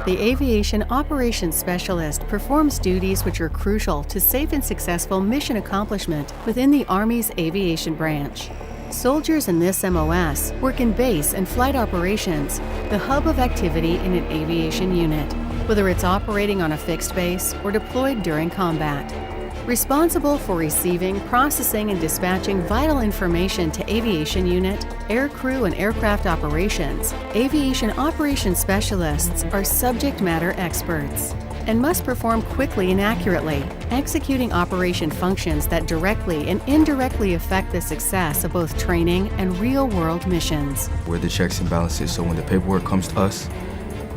The Aviation Operations Specialist performs duties which are crucial to safe and successful mission accomplishment within the Army's aviation branch. Soldiers in this MOS work in base and flight operations, the hub of activity in an aviation unit, whether it's operating on a fixed base or deployed during combat. Responsible for receiving, processing, and dispatching vital information to aviation unit, air crew, and aircraft operations, aviation operations specialists are subject matter experts and must perform quickly and accurately, executing operation functions that directly and indirectly affect the success of both training and real-world missions. We're the checks and balances, so when the paperwork comes to us,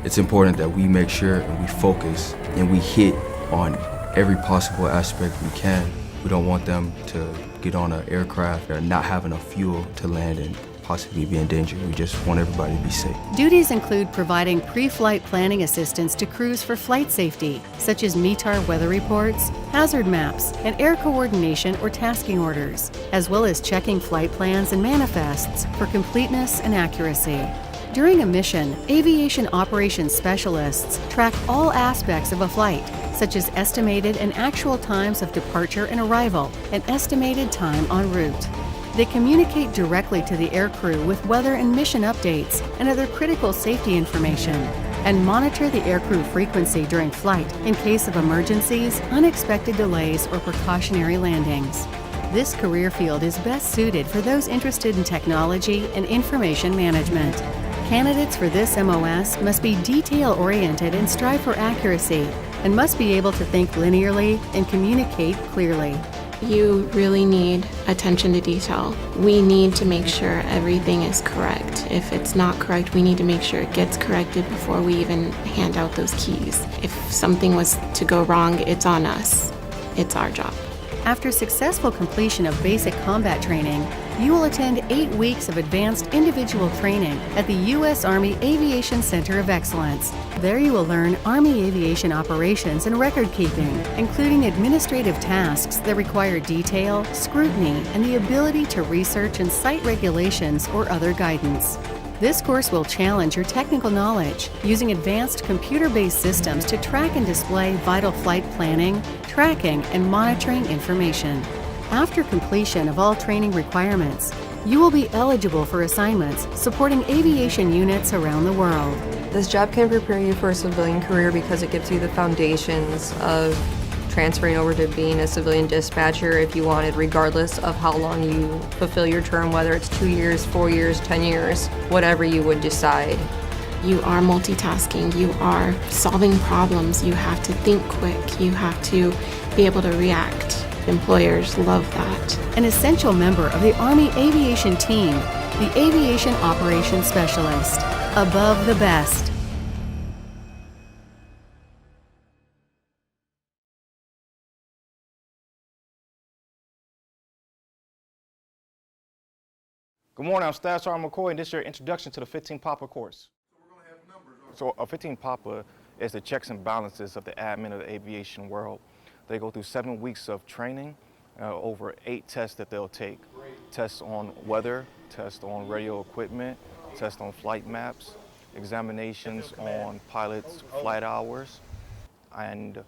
it's important that we make sure and we focus and we hit on every possible aspect we can. We don't want them to get on an aircraft and not have enough fuel to land and possibly be in danger. We just want everybody to be safe. Duties include providing pre-flight planning assistance to crews for flight safety, such as METAR weather reports, hazard maps, and air coordination or tasking orders, as well as checking flight plans and manifests for completeness and accuracy. During a mission, aviation operations specialists track all aspects of a flight, such as estimated and actual times of departure and arrival, and estimated time en route. They communicate directly to the aircrew with weather and mission updates and other critical safety information, and monitor the aircrew frequency during flight in case of emergencies, unexpected delays, or precautionary landings. This career field is best suited for those interested in technology and information management. Candidates for this MOS must be detail-oriented and strive for accuracy, and must be able to think linearly and communicate clearly. You really need attention to detail. We need to make sure everything is correct. If it's not correct, we need to make sure it gets corrected before we even hand out those keys. If something was to go wrong, it's on us. It's our job. After successful completion of basic combat training, you will attend 8 weeks of advanced individual training at the U.S. Army Aviation Center of Excellence. There you will learn Army aviation operations and record keeping, including administrative tasks that require detail, scrutiny, and the ability to research and cite regulations or other guidance. This course will challenge your technical knowledge using advanced computer-based systems to track and display vital flight planning, tracking, and monitoring information. After completion of all training requirements, you will be eligible for assignments supporting aviation units around the world. This job can prepare you for a civilian career because it gives you the foundations of transferring over to being a civilian dispatcher if you wanted, regardless of how long you fulfill your term, whether it's 2 years, 4 years, 10 years, whatever you would decide. You are multitasking, you are solving problems, you have to think quick, you have to be able to react. Employers love that. An essential member of the Army Aviation Team, the Aviation Operations Specialist. Above the best. Good morning, I'm Staff Sergeant McCoy, and this is your introduction to the 15 PAPA course. So we're going to have numbers. So a 15 PAPA is the checks and balances of the admin of the aviation world. They go through 7 weeks of training, over 8 tests that they'll take. Tests on weather, tests on radio equipment, tests on flight maps, examinations on pilots' flight hours, and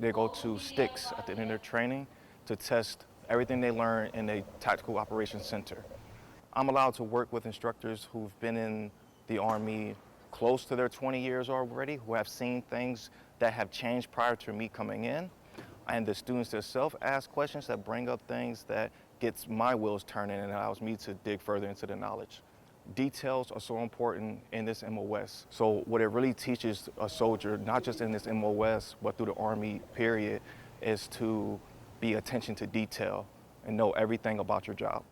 they go to sticks at the end of their training to test everything they learn in a tactical operations center. I'm allowed to work with instructors who've been in the Army close to their 20 years already, who have seen things that have changed prior to me coming in. And the students themselves ask questions that bring up things that gets my wheels turning and allows me to dig further into the knowledge. Details are so important in this MOS. So what it really teaches a soldier, not just in this MOS, but through the Army period, is to be attention to detail and know everything about your job.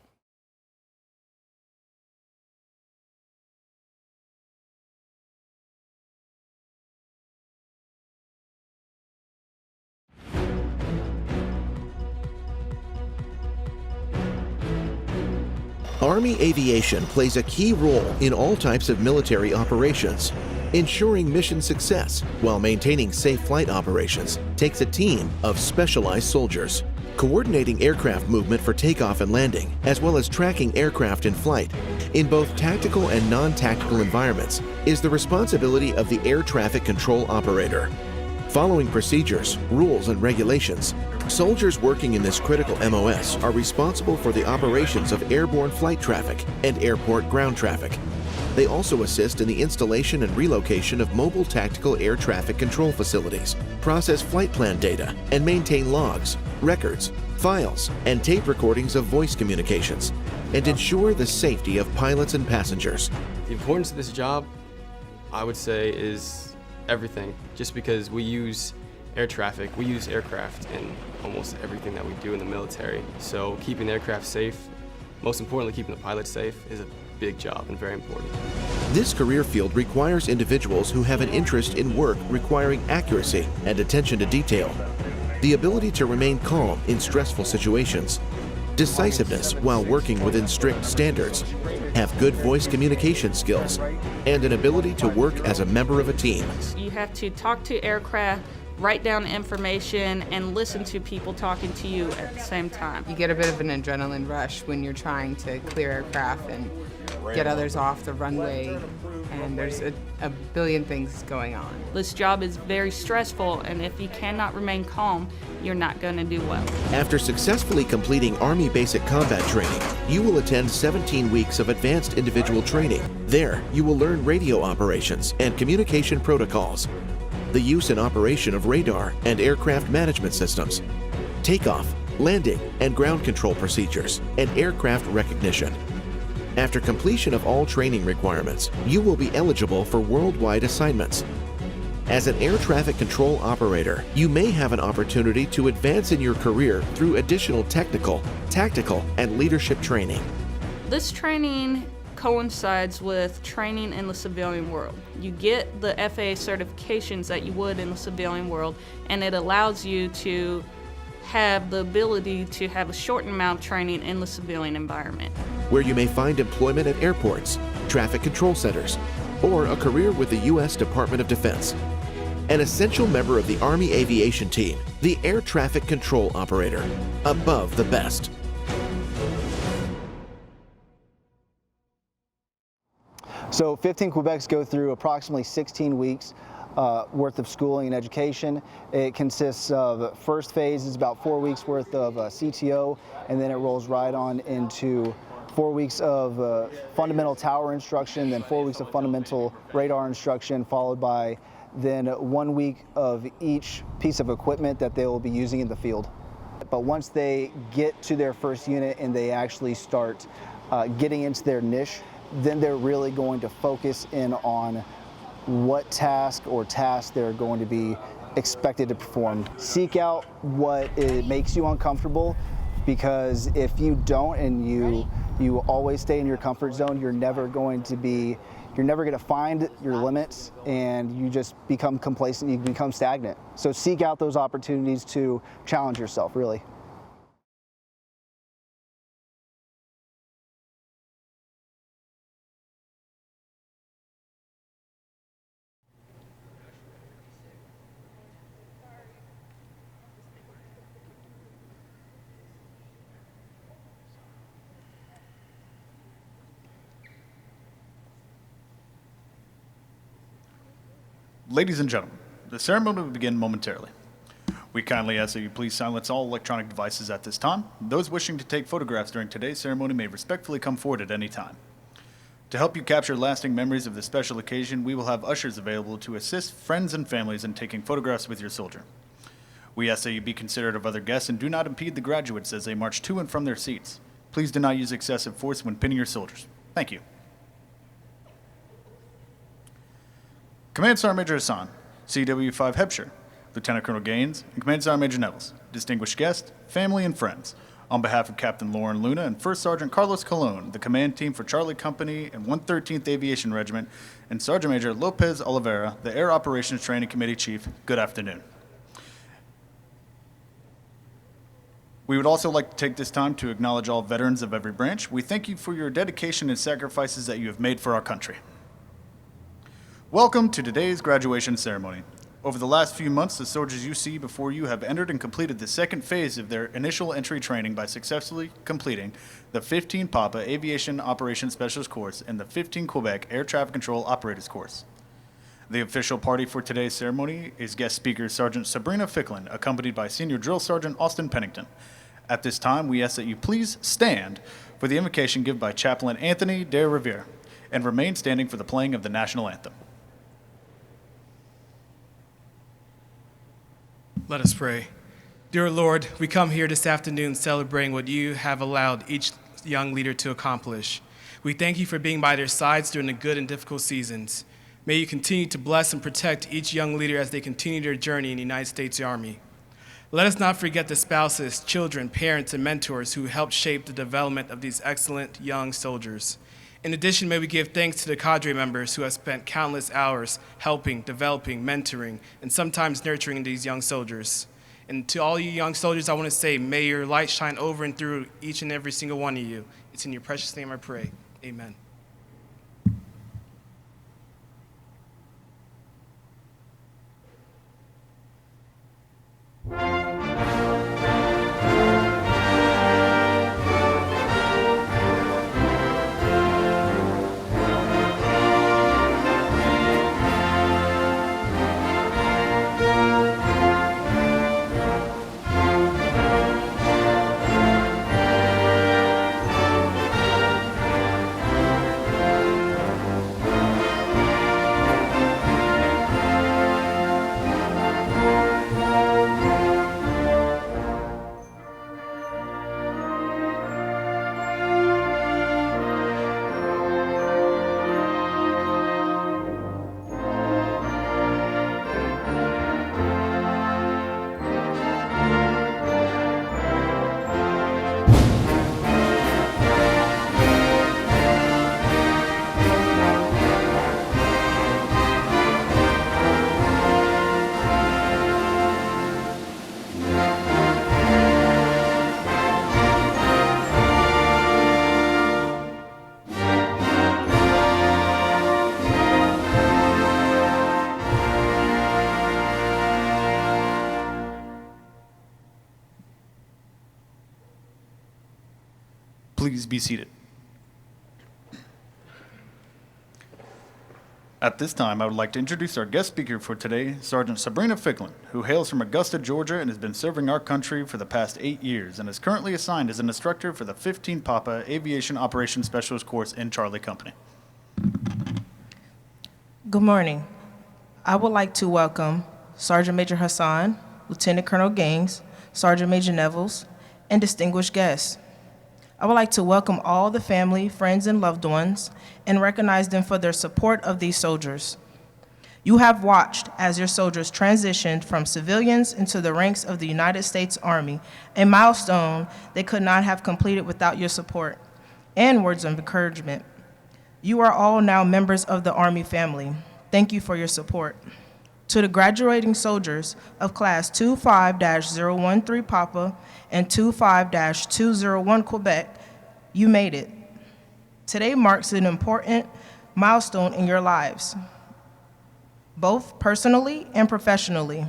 Army aviation plays a key role in all types of military operations. Ensuring mission success while maintaining safe flight operations takes a team of specialized soldiers. coordinating aircraft movement for takeoff and landing, as well as tracking aircraft in flight, in both tactical and non-tactical environments, is the responsibility of the air traffic control operator. Following procedures, rules, and regulations, soldiers working in this critical MOS are responsible for the operations of airborne flight traffic and airport ground traffic. They also assist in the installation and relocation of mobile tactical air traffic control facilities, process flight plan data, and maintain logs, records, files, and tape recordings of voice communications, and ensure the safety of pilots and passengers. The importance of this job, I would say, is everything. Just because we use air traffic, we use aircraft in almost everything that we do in the military. So keeping the aircraft safe, most importantly keeping the pilots safe, is a big job and very important. This career field requires individuals who have an interest in work requiring accuracy and attention to detail, the ability to remain calm in stressful situations, decisiveness while working within strict standards, have good voice communication skills, and an ability to work as a member of a team. You have to talk to aircraft, write down information, and listen to people talking to you at the same time. You get a bit of an adrenaline rush when you're trying to clear aircraft and get others off the runway, and there's a billion things going on. This job is very stressful, and if you cannot remain calm, you're not going to do well. After successfully completing Army Basic Combat Training, you will attend 17 weeks of Advanced Individual Training. There, you will learn radio operations and communication protocols, the use and operation of radar and aircraft management systems, takeoff, landing, and ground control procedures, and aircraft recognition. After completion of all training requirements, you will be eligible for worldwide assignments. As an air traffic control operator, you may have an opportunity to advance in your career through additional technical, tactical, and leadership training. This training coincides with training in the civilian world. You get the FAA certifications that you would in the civilian world, and it allows you to have the ability to have a shortened amount of training in the civilian environment, where you may find employment at airports, traffic control centers, or a career with the U.S. Department of Defense. An essential member of the Army Aviation Team, the Air Traffic Control Operator, above the best. So 15 Quebecs go through approximately 16 weeks worth of schooling and education. It consists of, first phase is about 4 weeks worth of CTO, and then it rolls right on into 4 weeks of fundamental tower instruction, then 4 weeks of fundamental radar instruction, followed by then 1 week of each piece of equipment that they will be using in the field. But once they get to their first unit and they actually start getting into their niche, then they're really going to focus in on what task or tasks they're going to be expected to perform. Seek out what it makes you uncomfortable, because if you don't and you always stay in your comfort zone, you're never going to find your limits, and you just become complacent, you become stagnant. So seek out those opportunities to challenge yourself, really. Ladies and gentlemen, the ceremony will begin momentarily. We kindly ask that you please silence all electronic devices at this time. Those wishing to take photographs during today's ceremony may respectfully come forward at any time. To help you capture lasting memories of this special occasion, we will have ushers available to assist friends and families in taking photographs with your soldier. We ask that you be considerate of other guests and do not impede the graduates as they march to and from their seats. Please do not use excessive force when pinning your soldiers. Thank you. Command Sergeant Major Hassan, CW5 Hebshire, Lieutenant Colonel Gaines, and Command Sergeant Major Nevels, distinguished guests, family, and friends. On behalf of Captain Lauren Luna and First Sergeant Carlos Colon, the command team for Charlie Company and 113th Aviation Regiment, and Sergeant Major Lopez Oliveira, the Air Operations Training Committee Chief, good afternoon. We would also like to take this time to acknowledge all veterans of every branch. We thank you for your dedication and sacrifices that you have made for our country. Welcome to today's graduation ceremony. Over the last few months, the soldiers you see before you have entered and completed the second phase of their initial entry training by successfully completing the 15 PAPA Aviation Operations Specialist course and the 15 Quebec Air Traffic Control Operators course. The official party for today's ceremony is guest speaker Sergeant Sabrina Ficklin, accompanied by Senior Drill Sergeant Austin Pennington. At this time, we ask that you please stand for the invocation given by Chaplain Anthony de Rivera and remain standing for the playing of the national anthem. Let us pray. Dear Lord, we come here this afternoon celebrating what you have allowed each young leader to accomplish. We thank you for being by their sides during the good and difficult seasons. May you continue to bless and protect each young leader as they continue their journey in the United States Army. Let us not forget the spouses, children, parents, and mentors who helped shape the development of these excellent young soldiers. In addition, may we give thanks to the cadre members who have spent countless hours helping, developing, mentoring, and sometimes nurturing these young soldiers. And to all you young soldiers, I want to say, may your light shine over and through each and every single one of you. It's in your precious name I pray. Amen. Please be seated. At this time, I would like to introduce our guest speaker for today, Sergeant Sabrina Ficklin, who hails from Augusta, Georgia, and has been serving our country for the past 8 years and is currently assigned as an instructor for the 15 PAPA Aviation Operations Specialist course in Charlie Company. Good morning. I would like to welcome Sergeant Major Hassan, Lieutenant Colonel Gaines, Sergeant Major Nevels, and distinguished guests. I would like to welcome all the family, friends, and loved ones and recognize them for their support of these soldiers. You have watched as your soldiers transitioned from civilians into the ranks of the United States Army, a milestone they could not have completed without your support and words of encouragement. You are all now members of the Army family. Thank you for your support. To the graduating soldiers of Class 25-013 PAPA and 25-201 Quebec, you made it. Today marks an important milestone in your lives, both personally and professionally,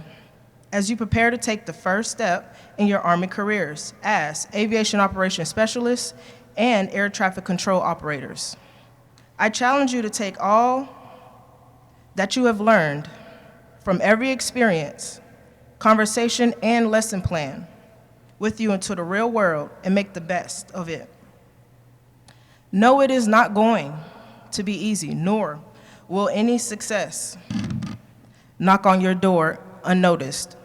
as you prepare to take the first step in your Army careers as Aviation Operations Specialists and Air Traffic Control Operators. I challenge you to take all that you have learned from every experience, conversation, and lesson plan with you into the real world and make the best of it. No, it is not going to be easy, nor will any success knock on your door unnoticed.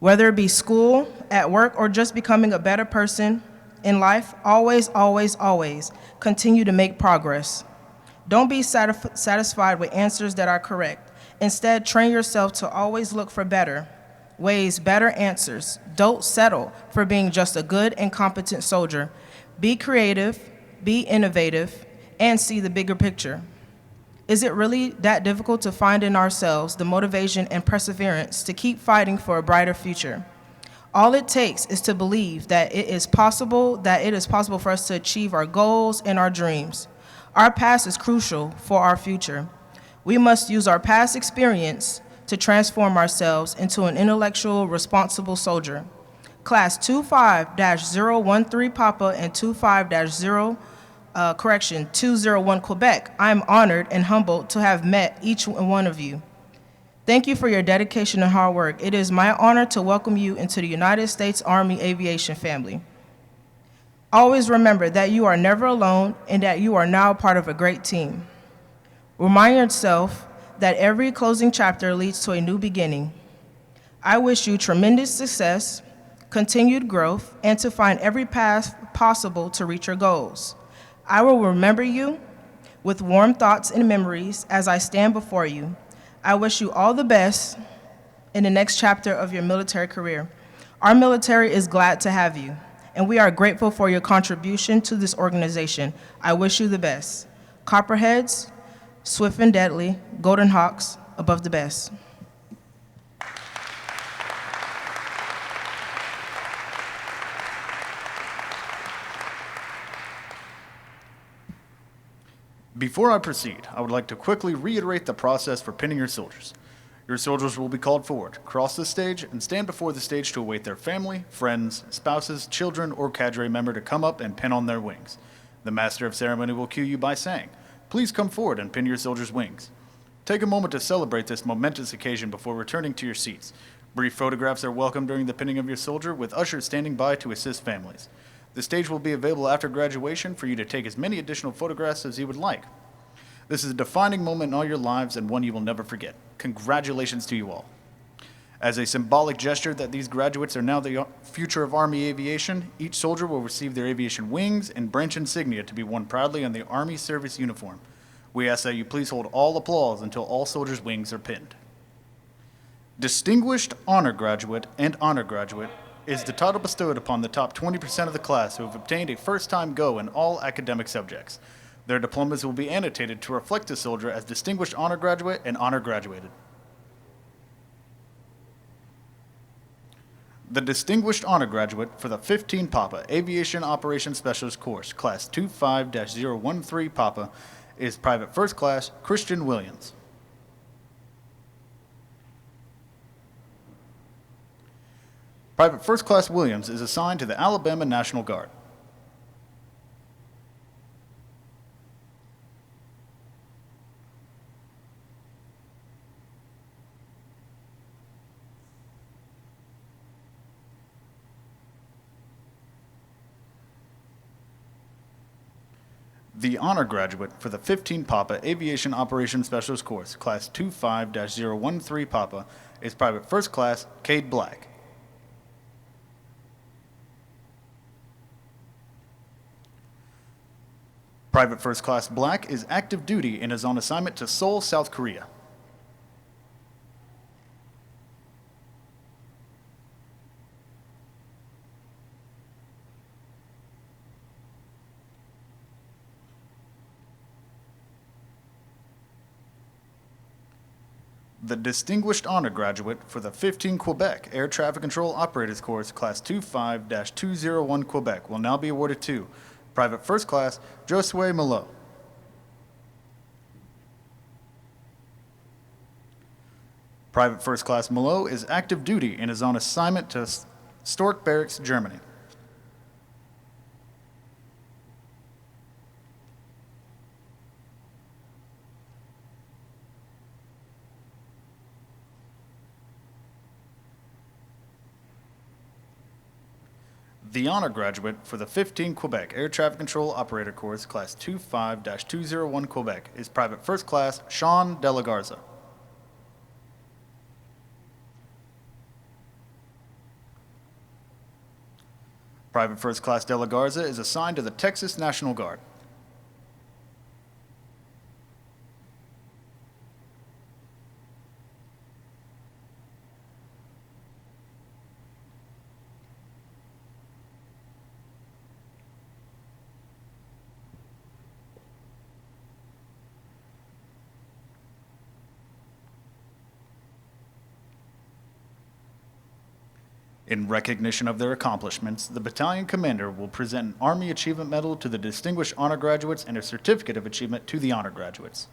Whether it be school, at work, or just becoming a better person in life, always, always, always continue to make progress. Don't be satisfied with answers that are correct. Instead, train yourself to always look for better ways, better answers. Don't settle for being just a good and competent soldier. Be creative, be innovative, and see the bigger picture. Is it really that difficult to find in ourselves the motivation and perseverance to keep fighting for a brighter future? All it takes is to believe that it is possible for us to achieve our goals and our dreams. Our past is crucial for our future. We must use our past experience to transform ourselves into an intellectual, responsible soldier. Class 25-013 Papa and 201 Quebec, I am honored and humbled to have met each one of you. Thank you for your dedication and hard work. It is my honor to welcome you into the United States Army Aviation family. Always remember that you are never alone and that you are now part of a great team. Remind yourself that every closing chapter leads to a new beginning. I wish you tremendous success, continued growth, and to find every path possible to reach your goals. I will remember you with warm thoughts and memories as I stand before you. I wish you all the best in the next chapter of your military career. Our military is glad to have you, and we are grateful for your contribution to this organization. I wish you the best. Copperheads, swift and deadly, Golden Hawks, above the best. Before I proceed, I would like to quickly reiterate the process for pinning your soldiers. Your soldiers will be called forward, cross the stage, and stand before the stage to await their family, friends, spouses, children, or cadre member to come up and pin on their wings. The master of ceremony will cue you by saying, "Please come forward and pin your soldiers' wings." Take a moment to celebrate this momentous occasion before returning to your seats. Brief photographs are welcome during the pinning of your soldier, with ushers standing by to assist families. The stage will be available after graduation for you to take as many additional photographs as you would like. This is a defining moment in all your lives and one you will never forget. Congratulations to you all. As a symbolic gesture that these graduates are now the future of Army aviation, each soldier will receive their aviation wings and branch insignia to be worn proudly on the Army service uniform. We ask that you please hold all applause until all soldiers' wings are pinned. Distinguished Honor Graduate and Honor Graduate is the title bestowed upon the top 20% of the class who have obtained a first-time go in all academic subjects. Their diplomas will be annotated to reflect the soldier as Distinguished Honor Graduate and Honor Graduated. The Distinguished Honor Graduate for the 15 Papa Aviation Operations Specialist course, Class 25-013 Papa, is Private First Class Christian Williams. Private First Class Williams is assigned to the Alabama National Guard. The Honor Graduate for the 15 Papa Aviation Operations Specialist course, Class 25-013 Papa, is Private First Class Cade Black. Private First Class Black is active duty and is on assignment to Seoul, South Korea. The Distinguished Honor Graduate for the 15 Quebec Air Traffic Control Operators Course, Class 25-201 Quebec, will now be awarded to Private First Class Josue Malo. Private First Class Malo is active duty and is on assignment to Stork Barracks, Germany. The Honor Graduate for the 15 Quebec Air Traffic Control Operator Course, Class 25-201 Quebec, is Private First Class Sean De La Garza. Private First Class De La Garza is assigned to the Texas National Guard. In recognition of their accomplishments, the battalion commander will present an Army Achievement Medal to the Distinguished Honor Graduates and a Certificate of Achievement to the Honor Graduates.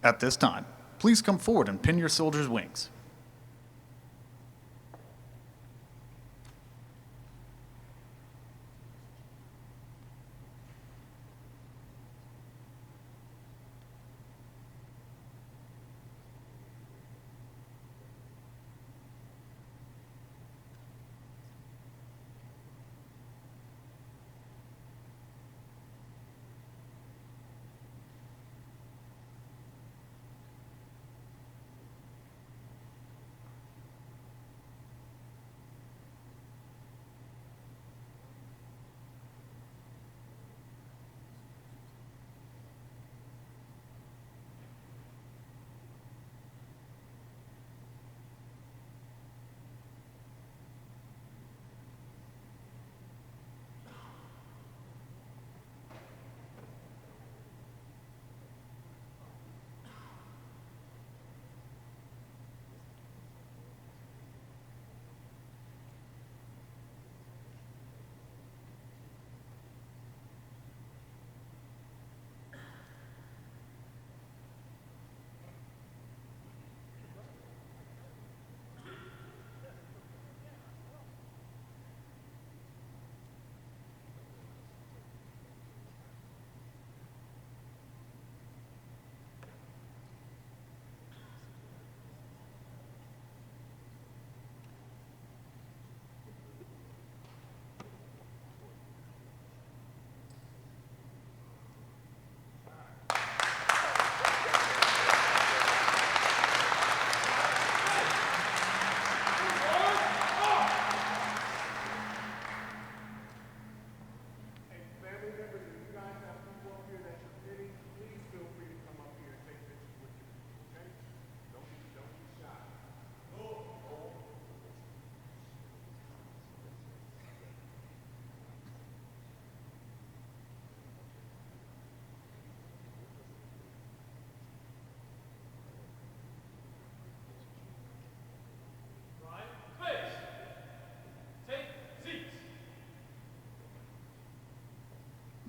At this time, please come forward and pin your soldier's wings.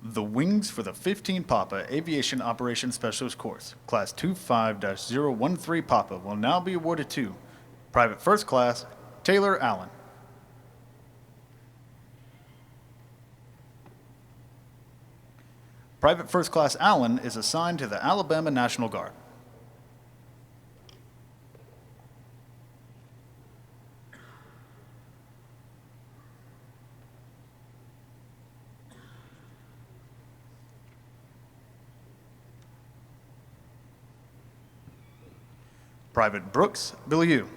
The wings for the 15 Papa Aviation Operations Specialist course, Class 25-013 Papa, will now be awarded to Private First Class Taylor Allen. Private First Class Allen is assigned to the Alabama National Guard. Private Brooks Billiou.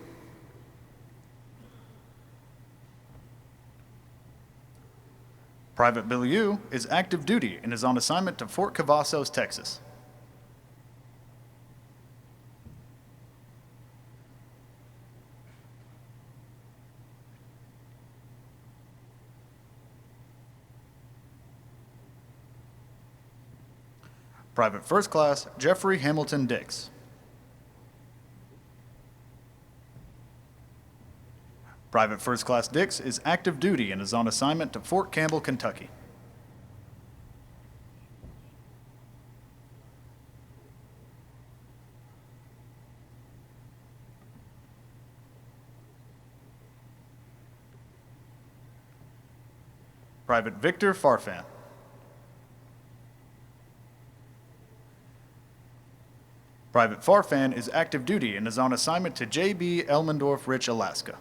Private Billiou is active duty and is on assignment to Fort Cavazos, Texas. Private First Class Jeffrey Hamilton Dix. Private First Class Dix is active duty and is on assignment to Fort Campbell, Kentucky. Private Victor Farfan. Private Farfan is active duty and is on assignment to J.B. Elmendorf Rich, Alaska.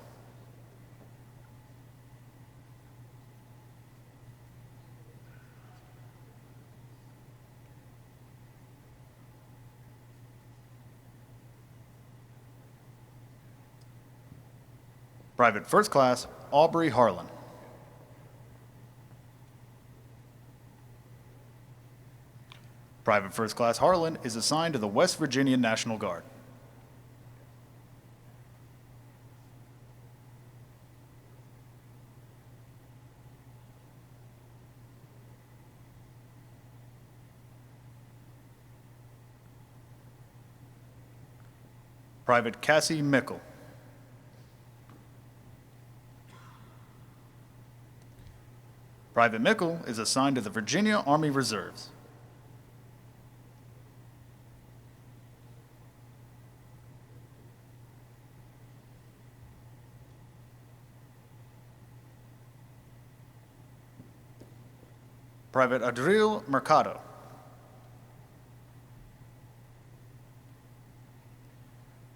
Private First Class Aubrey Harlan. Private First Class Harlan is assigned to the West Virginia National Guard. Private Cassie Mickle. Private Mickle is assigned to the Virginia Army Reserves. Private Adriel Mercado.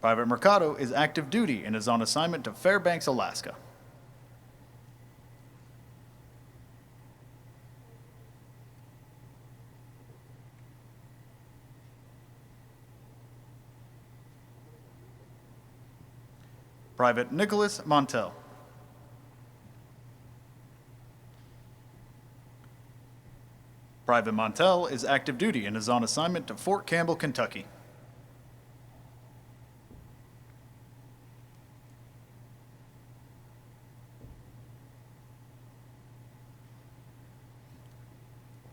Private Mercado is active duty and is on assignment to Fairbanks, Alaska. Private Nicholas Montel. Private Montel is active duty and is on assignment to Fort Campbell, Kentucky.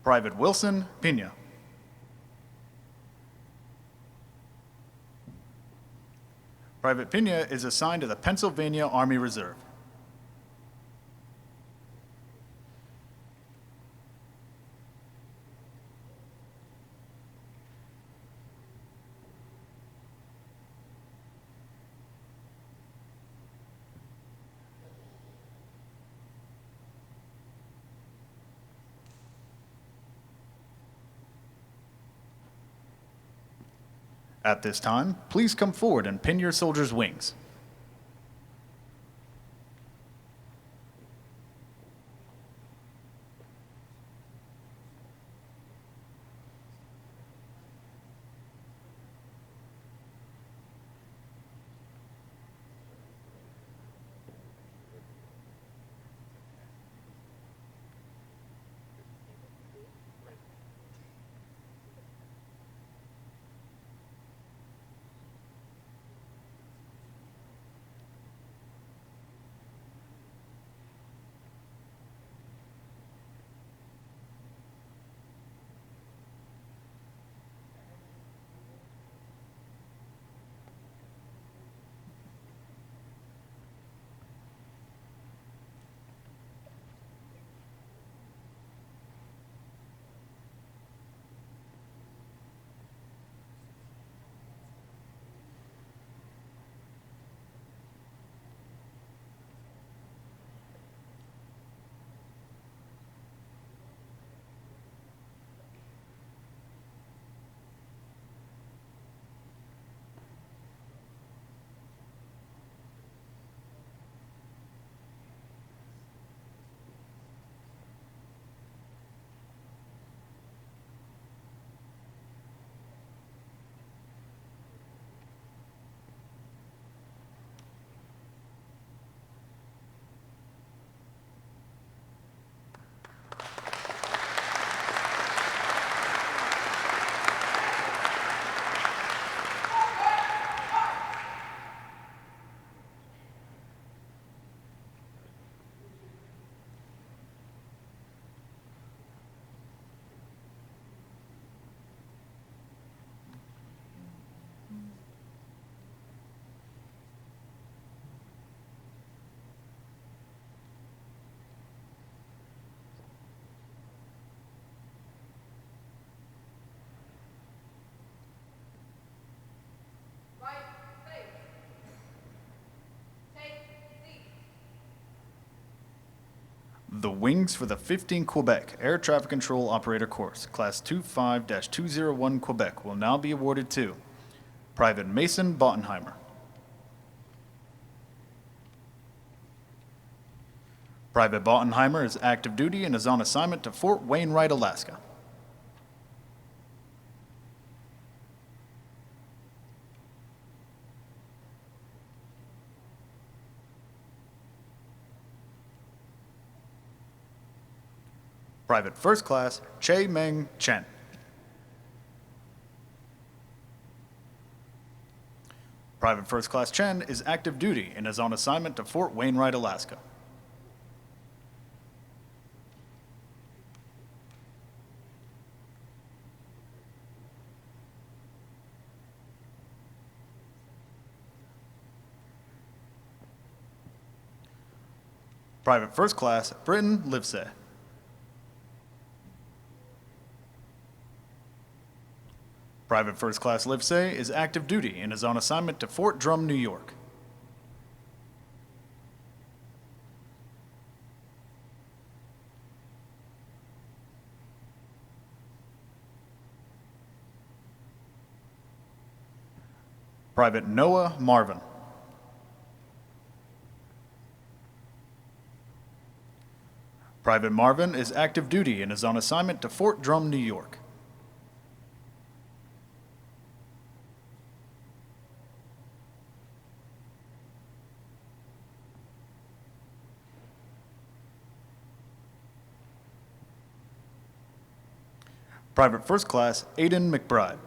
Private Wilson Pena. Private Pena is assigned to the Pennsylvania Army Reserve. At this time, please come forward and pin your soldier's wings. The wings for the 15 Quebec Air Traffic Control Operator Course, Class 25-201 Quebec, will now be awarded to Private Mason Bottenheimer. Private Bottenheimer is active duty and is on assignment to Fort Wainwright, Alaska. Private First Class Che Meng Chen. Private First Class Chen is active duty and is on assignment to Fort Wainwright, Alaska. Private First Class Britton Livesey. Private First Class Livesey is active duty and is on assignment to Fort Drum, New York. Private Noah Marvin. Private Marvin is active duty and is on assignment to Fort Drum, New York. Private First Class Aiden McBride.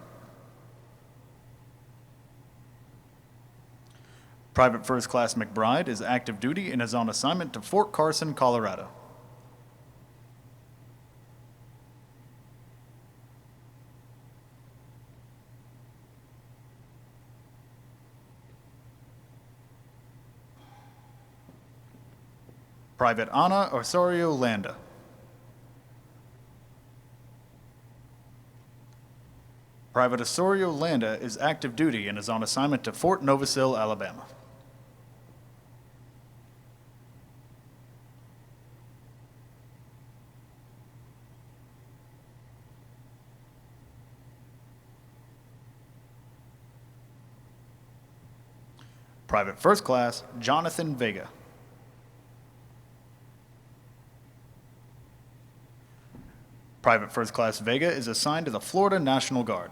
Private First Class McBride is active duty and is on assignment to Fort Carson, Colorado. Private Ana Osorio Landa. Private Osorio Landa is active duty and is on assignment to Fort Novosel, Alabama. Private First Class Jonathan Vega. Private First Class Vega is assigned to the Florida National Guard.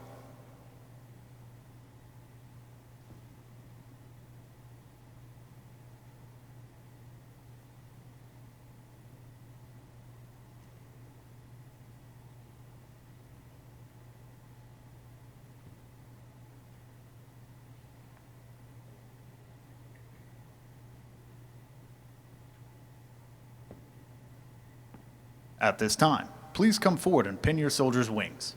At this time, please come forward and pin your soldier's wings.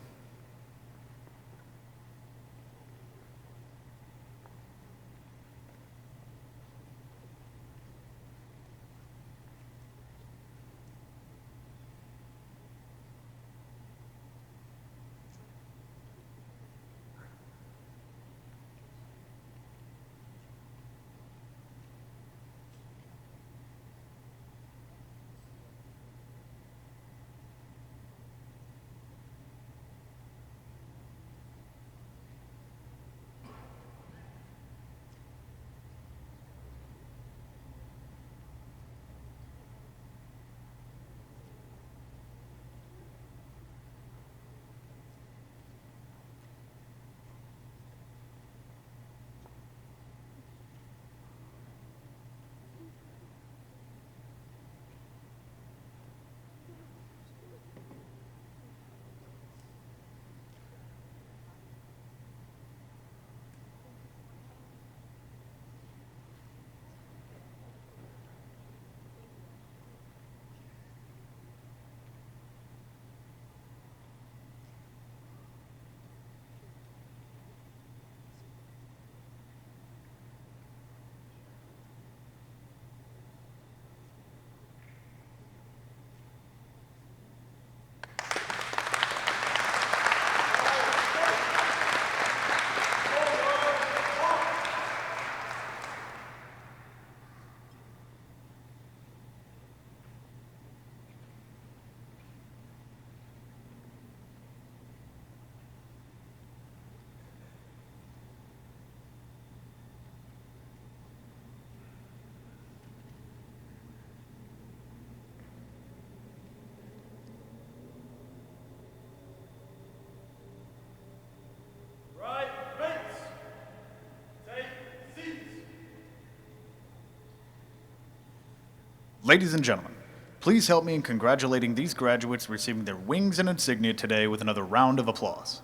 Ladies and gentlemen, please help me in congratulating these graduates receiving their wings and insignia today with another round of applause.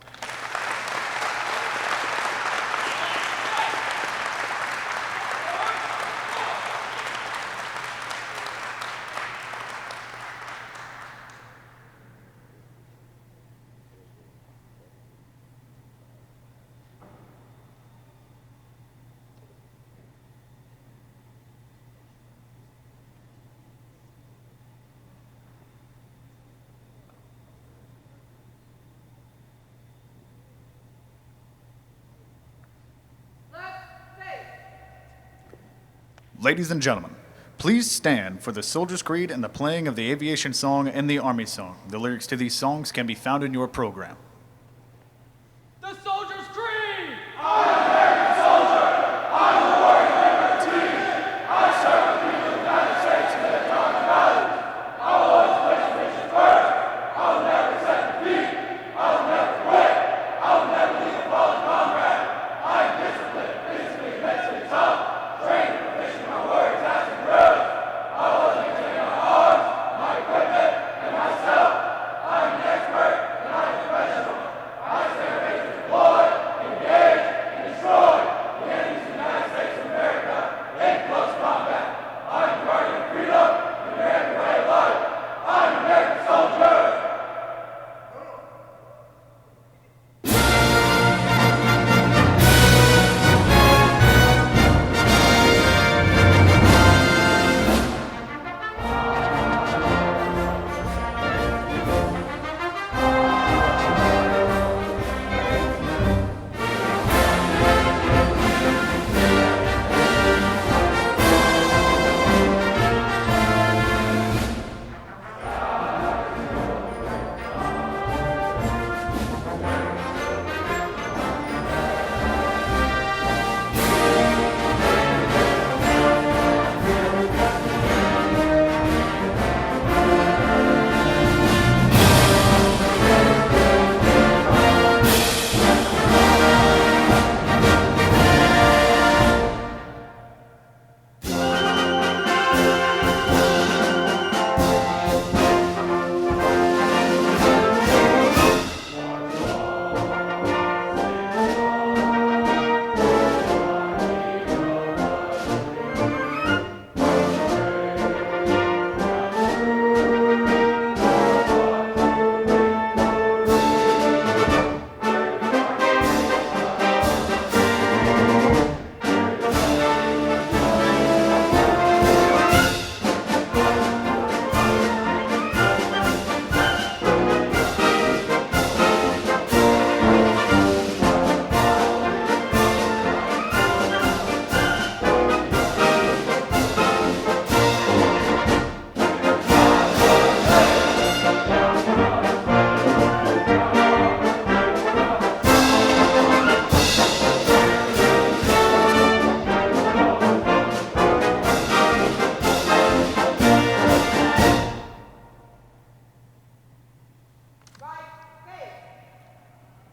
Ladies and gentlemen, please stand for the Soldier's Creed and the playing of the Aviation Song and the Army Song. The lyrics to these songs can be found in your program. The Soldier's Creed! I am American soldier!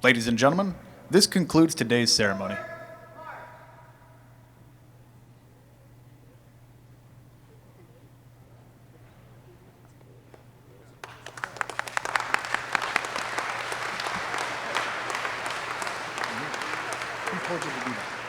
Ladies and gentlemen, this concludes today's ceremony. Important to do that.